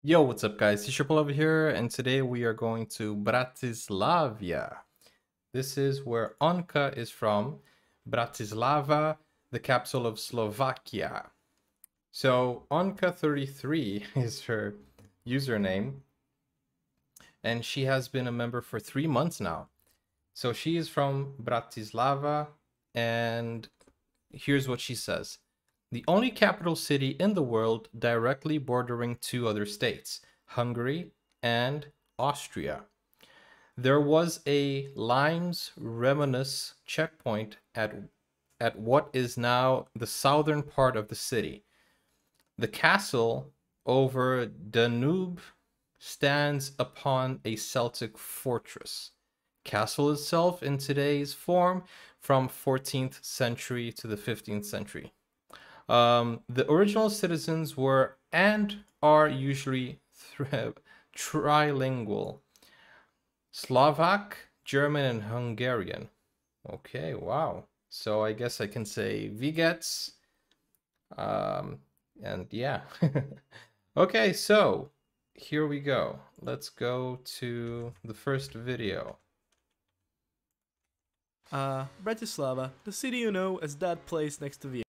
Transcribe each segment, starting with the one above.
Yo, what's up guys? Teacherpaul over here, and today we are going to Bratislava. This is where Onka is from. Bratislava, the capital of Slovakia. So Onka33 is her username, and she has been a member for 3 months now. So she is from Bratislava, and here's what she says. The only capital city in the world directly bordering two other states, Hungary and Austria. There was a Limes Remanus checkpoint at what is now the southern part of the city. The castle over Danube stands upon a Celtic fortress. Castle itself in today's form from 14th century to the 15th century. The original citizens were and are usually trilingual. Slovak, German, and Hungarian. Okay, wow. So I guess I can say Vigets. And yeah. Okay, so here we go. Let's go to the first video. Bratislava, the city you know as that place next to Vienna.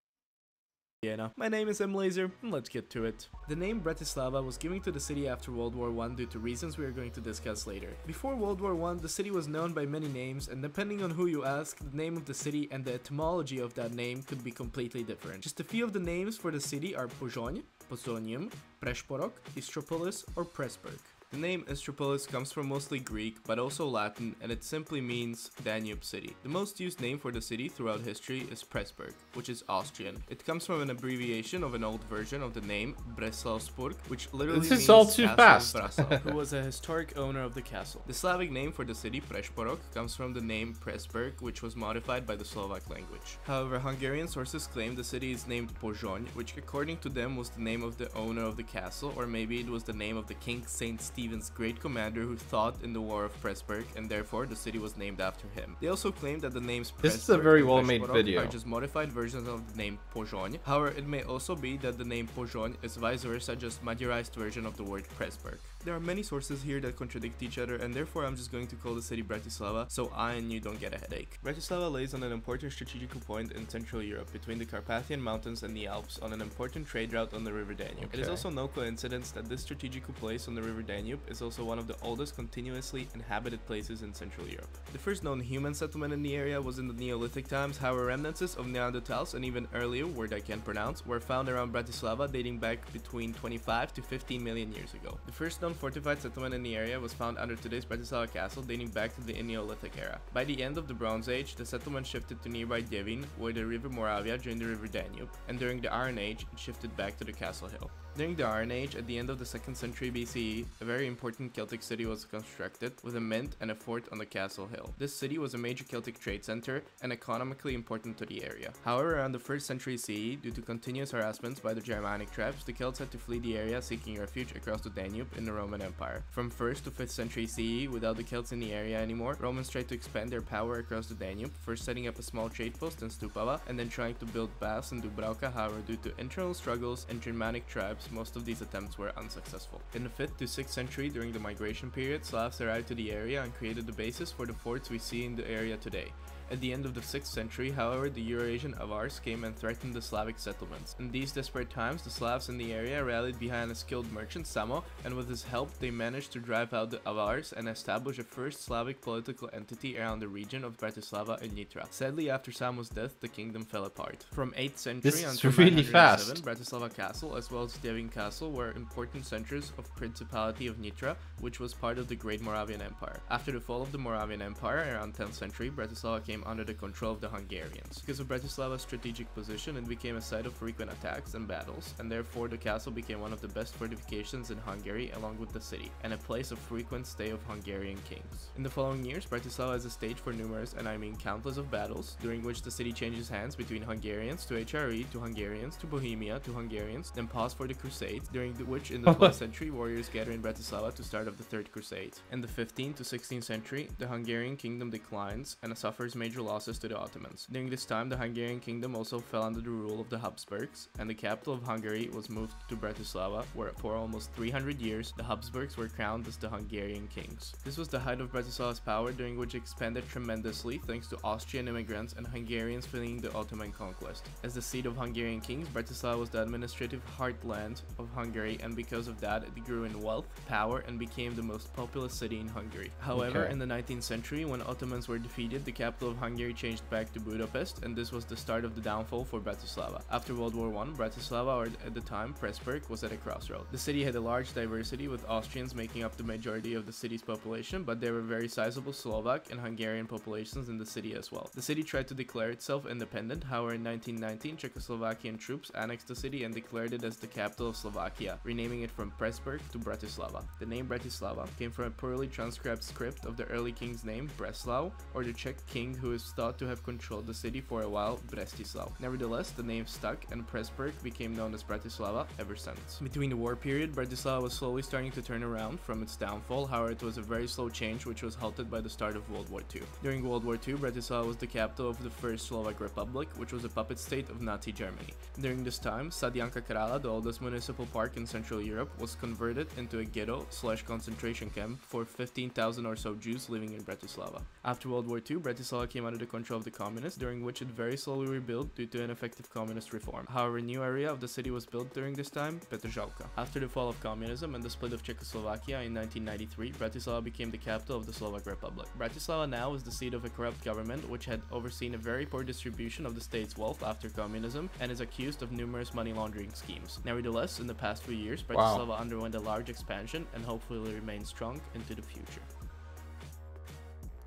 My name is Laser, and let's get to it. The name Bratislava was given to the city after World War I due to reasons we are going to discuss later. Before World War I, the city was known by many names, and depending on who you ask, the name of the city and the etymology of that name could be completely different. Just a few of the names for the city are Pozsony, Pozonium, Prešporok, Istropolis, or Pressburg. The name Istropolis comes from mostly Greek, but also Latin, and it simply means Danube city. The most used name for the city throughout history is Pressburg, which is Austrian. It comes from an abbreviation of an old version of the name Breslausburg, which literally means all too Castle fast. of Breslau, who was a historic owner of the castle. The Slavic name for the city, Prešporok, comes from the name Pressburg, which was modified by the Slovak language. However, Hungarian sources claim the city is named Pozsony, which according to them was the name of the owner of the castle, or maybe it was the name of the King Saint Stephen's great commander who fought in the War of Pressburg, and therefore the city was named after him. They also claim that the names This is a Pressburg very and well-made Prešporok video. are just modified versions of the name Pozsony. However, it may also be that the name Pozsony is vice versa, just Magyarized version of the word Pressburg. There are many sources here that contradict each other, and therefore I'm just going to call the city Bratislava so I and you don't get a headache. Bratislava lays on an important strategical point in Central Europe between the Carpathian Mountains and the Alps on an important trade route on the River Danube. It is also no coincidence that this strategical place on the River Danube is also one of the oldest continuously inhabited places in Central Europe. The first known human settlement in the area was in the Neolithic times, however remnants of Neanderthals and even earlier, word I can't pronounce, were found around Bratislava dating back between 25 to 15 million years ago. The first known fortified settlement in the area was found under today's Bratislava castle dating back to the Neolithic era. By the end of the Bronze Age, the settlement shifted to nearby Devin, where the river Moravia joined the river Danube, and during the Iron Age, it shifted back to the castle hill. During the Iron Age, at the end of the 2nd century BCE, a very important Celtic city was constructed, with a mint and a fort on the castle hill. This city was a major Celtic trade center and economically important to the area. However, around the 1st century CE, due to continuous harassments by the Germanic tribes, the Celts had to flee the area seeking refuge across the Danube in the Roman Empire. From 1st to 5th century CE, without the Celts in the area anymore, Romans tried to expand their power across the Danube, first setting up a small trade post in Stupava, and then trying to build baths in Dubravka. However, due to internal struggles and Germanic tribes, most of these attempts were unsuccessful. In the 5th to 6th century, during the migration period, Slavs arrived to the area and created the basis for the forts we see in the area today. At the end of the 6th century, however, the Eurasian Avars came and threatened the Slavic settlements. In these desperate times, the Slavs in the area rallied behind a skilled merchant, Samo, and with his help, they managed to drive out the Avars and establish a first Slavic political entity around the region of Bratislava and Nitra. Sadly, after Samo's death, the kingdom fell apart. From 8th century until really 907, fast. Bratislava Castle as well as Devin Castle were important centers of Principality of Nitra, which was part of the Great Moravian Empire. After the fall of the Moravian Empire around 10th century, Bratislava came under the control of the Hungarians. Because of Bratislava's strategic position, it became a site of frequent attacks and battles, and therefore the castle became one of the best fortifications in Hungary along with the city, and a place of frequent stay of Hungarian kings. In the following years, Bratislava is a stage for numerous, and I mean countless of battles, during which the city changes hands between Hungarians to HRE to Hungarians to Bohemia to Hungarians, then paused for the Crusades, during which in the 12th century warriors gather in Bratislava to start of the Third Crusade. In the 15th to 16th century, the Hungarian kingdom declines and suffers major major losses to the Ottomans. During this time, the Hungarian kingdom also fell under the rule of the Habsburgs, and the capital of Hungary was moved to Bratislava, where for almost 300 years, the Habsburgs were crowned as the Hungarian kings. This was the height of Bratislava's power, during which it expanded tremendously thanks to Austrian immigrants and Hungarians fleeing the Ottoman conquest. As the seat of Hungarian kings, Bratislava was the administrative heartland of Hungary, and because of that, it grew in wealth, power, and became the most populous city in Hungary. However, in the 19th century, when Ottomans were defeated, the capital of Hungary changed back to Budapest, and this was the start of the downfall for Bratislava. After World War I, Bratislava, or at the time Pressburg, was at a crossroad. The city had a large diversity, with Austrians making up the majority of the city's population, but there were very sizable Slovak and Hungarian populations in the city as well. The city tried to declare itself independent, however in 1919 Czechoslovakian troops annexed the city and declared it as the capital of Slovakia, renaming it from Pressburg to Bratislava. The name Bratislava came from a poorly transcribed script of the early king's name Breslau, or the Czech king who is thought to have controlled the city for a while, Brestislav. Nevertheless, the name stuck and Pressburg became known as Bratislava ever since. Between the war period, Bratislava was slowly starting to turn around from its downfall, however it was a very slow change which was halted by the start of World War II. During World War II, Bratislava was the capital of the First Slovak Republic, which was a puppet state of Nazi Germany. During this time, Sad Janka Krala, the oldest municipal park in Central Europe, was converted into a ghetto/concentration camp for 15,000 or so Jews living in Bratislava. After World War II, Bratislava came under the control of the communists, during which it very slowly rebuilt due to ineffective communist reform. However, a new area of the city was built during this time, Petržalka. After the fall of communism and the split of Czechoslovakia in 1993, Bratislava became the capital of the Slovak Republic. Bratislava now is the seat of a corrupt government which had overseen a very poor distribution of the state's wealth after communism and is accused of numerous money laundering schemes. Nevertheless, in the past few years, Bratislava underwent a large expansion and hopefully will remain strong into the future.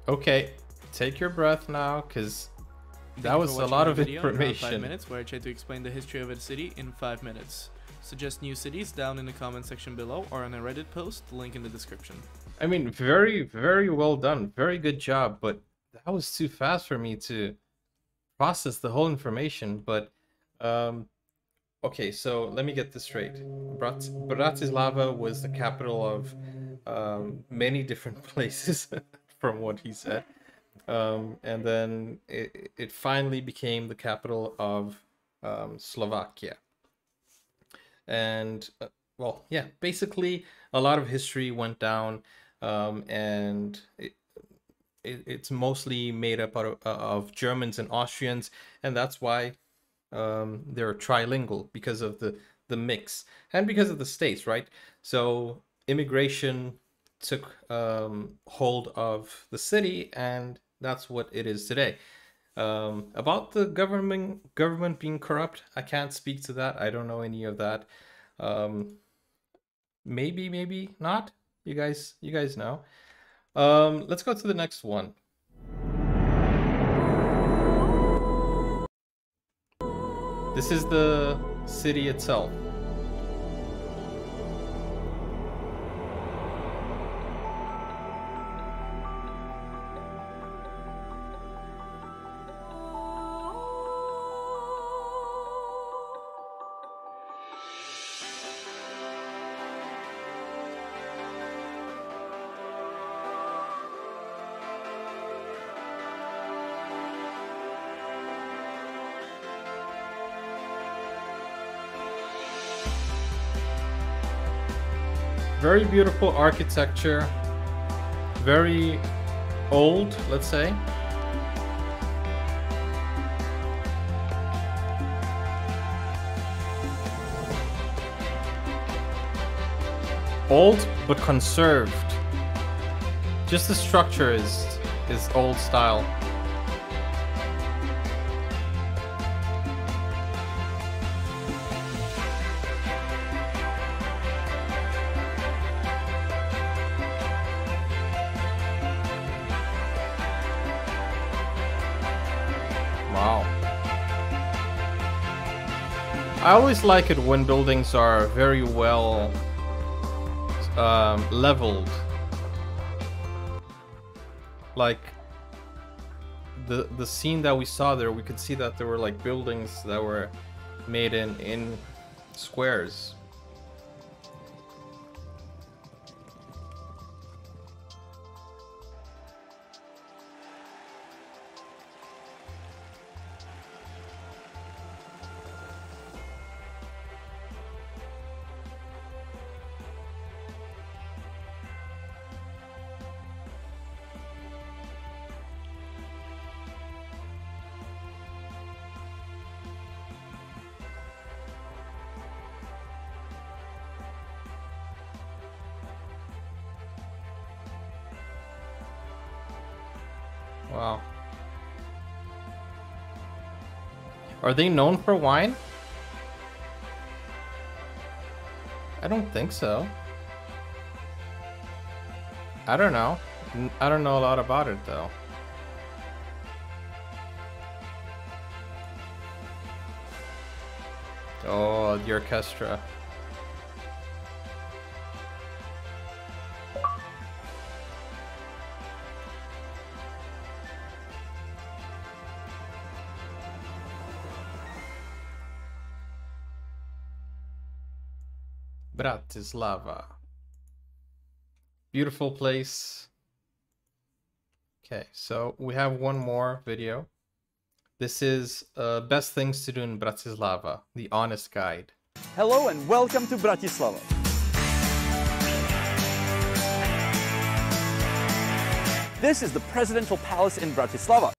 Okay, take your breath now, because that was a lot of information. 5 minutes, where I try to explain the history of a city in 5 minutes. Suggest new cities down in the comment section below or on a Reddit post, link in the description. I mean, very, very well done. Very good job, but that was too fast for me to process the whole information. But, okay, so let me get this straight. Bratislava was the capital of many different places, from what he said. And then it finally became the capital of Slovakia. And well, yeah, basically a lot of history went down, and it's mostly made up of Germans and Austrians, and that's why they're trilingual, because of the mix and because of the states, right? So immigration took hold of the city, and that's what it is today. About the government being corrupt, I can't speak to that. I don't know any of that. Maybe not. You guys know. Let's go to the next one. This is the city itself. Very beautiful architecture, very old, let's say. Old but conserved. Just the structure is old style. Wow. I always like it when buildings are very well leveled. Like the scene that we saw there, we could see that there were like buildings that were made in squares. Wow. Are they known for wine? I don't think so. I don't know. I don't know a lot about it though. Oh, the orchestra. Bratislava. Beautiful place. Okay, so we have one more video. This is best things to do in Bratislava, the honest guide. Hello and welcome to Bratislava. This is the presidential palace in Bratislava,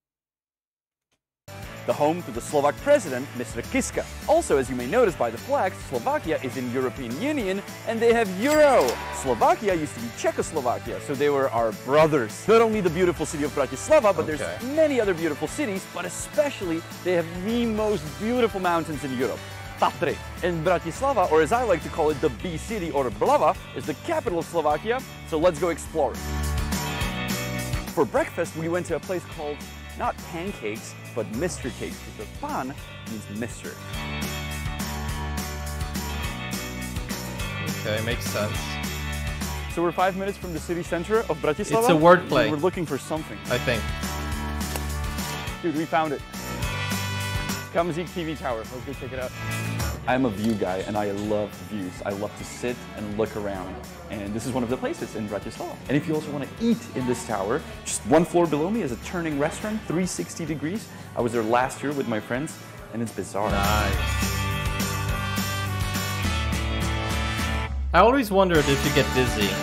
the home to the Slovak president, Mr. Kiska. Also, as you may notice by the flags, Slovakia is in European Union and they have Euro. Slovakia used to be Czechoslovakia, so they were our brothers. Not only the beautiful city of Bratislava, but there's many other beautiful cities, but especially they have the most beautiful mountains in Europe. Tatry. And Bratislava, or as I like to call it, the B city or Blava, is the capital of Slovakia, so let's go explore it. For breakfast, we went to a place called not pancakes, but Mr. Cakes, because pan means Mr. Okay, makes sense. So we're 5 minutes from the city center of Bratislava. It's a wordplay. We're looking for something. I think. Dude, we found it. Kamzik TV Tower. Let's go check it out. I'm a view guy and I love views. I love to sit and look around. And this is one of the places in Bratislava. And if you also want to eat in this tower, just one floor below me is a turning restaurant, 360 degrees. I was there last year with my friends and it's bizarre. Nice. I always wondered if you get dizzy.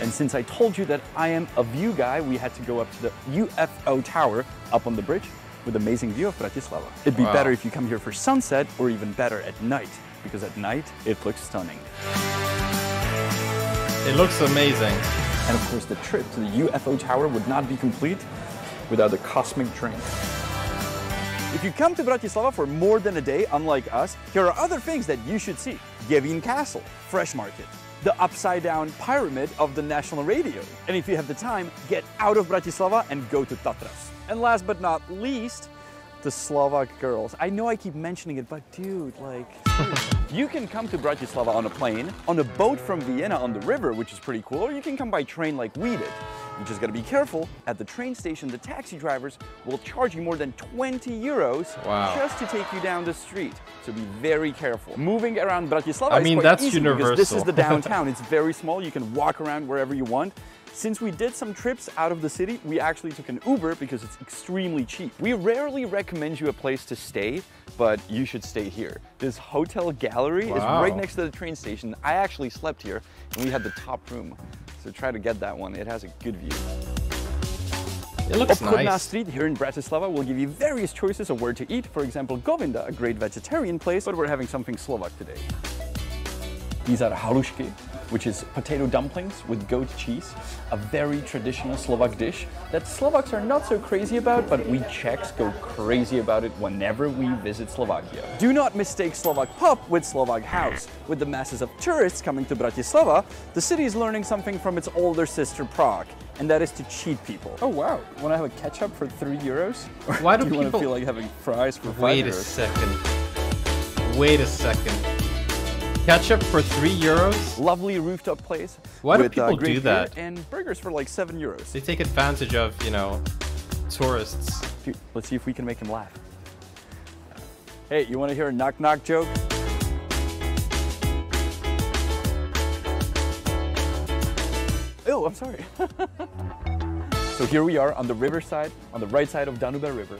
And since I told you that I am a view guy, we had to go up to the Ufo Tower up on the bridge with amazing view of Bratislava. It'd be better if you come here for sunset or even better at night, because at night it looks stunning. It looks amazing. And of course the trip to the Ufo Tower would not be complete without a cosmic drink. If you come to Bratislava for more than a day, unlike us, here are other things that you should see. Gevin Castle, Fresh Market, the upside-down pyramid of the national radio. And if you have the time, get out of Bratislava and go to Tatras. And last but not least, the Slovak girls. I know I keep mentioning it, but dude, like, you can come to Bratislava on a plane, on a boat from Vienna on the river, which is pretty cool, or you can come by train like we did. You just gotta be careful. At the train station, the taxi drivers will charge you more than 20 euros just to take you down the street. So be very careful. Moving around Bratislava is quite easy because this is the downtown. It's very small. You can walk around wherever you want. Since we did some trips out of the city, we actually took an Uber because it's extremely cheap. We rarely recommend you a place to stay, but you should stay here. This hotel gallery is right next to the train station. I actually slept here and we had the top room. So try to get that one. It has a good view. It looks nice. Street here in Bratislava will give you various choices of where to eat. For example, Govinda, a great vegetarian place, but we're having something Slovak today. These are halušky, which is potato dumplings with goat cheese, a very traditional Slovak dish that Slovaks are not so crazy about, but we Czechs go crazy about it whenever we visit Slovakia. Do not mistake Slovak pub with Slovak house. With the masses of tourists coming to Bratislava, the city is learning something from its older sister Prague, and that is to cheat people. Oh wow, want to have a ketchup for 3 euros? Or Why do you people want to feel like having fries for 5 Wait euros? a second. Wait a second. Ketchup for 3 euros? Lovely rooftop place. Why do with, people great do that? beer and burgers for like 7 euros. They take advantage of, you know, tourists. Dude, let's see if we can make him laugh. Hey, you want to hear a knock-knock joke? Oh, I'm sorry. So here we are on the riverside, on the right side of Danube River.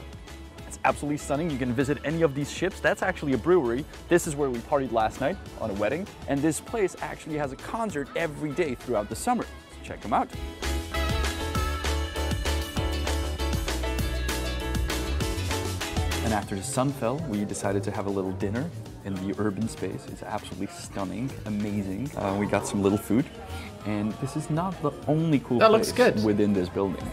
It's absolutely stunning. You can visit any of these ships. That's actually a brewery. This is where we partied last night on a wedding. And this place actually has a concert every day throughout the summer. So check them out. And after the sun fell, we decided to have a little dinner in the urban space. It's absolutely stunning, amazing. We got some little food, and this is not the only cool That place looks good. within this building.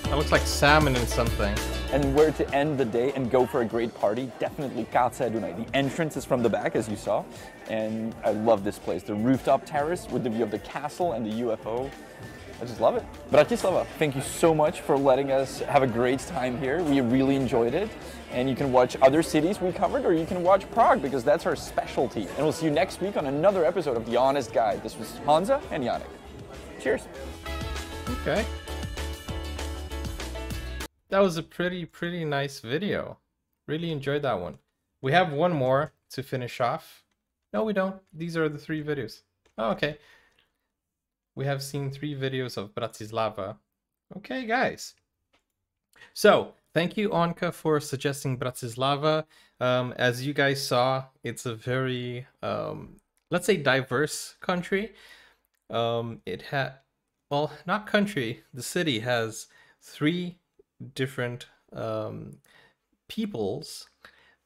That looks like salmon in something. And where to end the day and go for a great party, definitely Kaatse Dunai. The entrance is from the back, as you saw, and I love this place. The rooftop terrace with the view of the castle and the UFO. I just love it. Bratislava, thank you so much for letting us have a great time here. We really enjoyed it. And you can watch other cities we covered, or you can watch Prague, because that's our specialty. And we'll see you next week on another episode of The Honest Guide. This was Hansa and Yannick. Cheers. Okay. That was a pretty nice video. Really enjoyed that one. We have one more to finish off. No, we don't. These are the 3 videos. Oh, okay. We have seen 3 videos of Bratislava. Okay, guys. So, thank you, Onka, for suggesting Bratislava. As you guys saw, it's a very, let's say, diverse country. It had, well, not country, the city has 3 different peoples,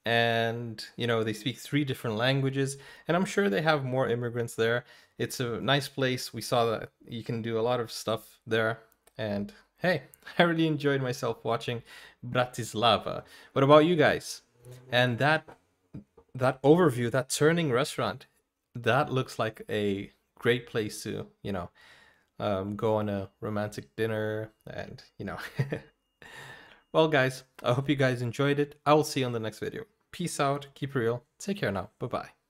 and you know, they speak 3 different languages, and I'm sure they have more immigrants there. It's a nice place. We saw that you can do a lot of stuff there, and hey, I really enjoyed myself watching Bratislava. What about you guys? And that overview, that turning restaurant, that looks like a great place to, you know, go on a romantic dinner, and you know. Well, guys, I hope you guys enjoyed it. I will see you on the next video. Peace out, keep it real, take care now, bye-bye.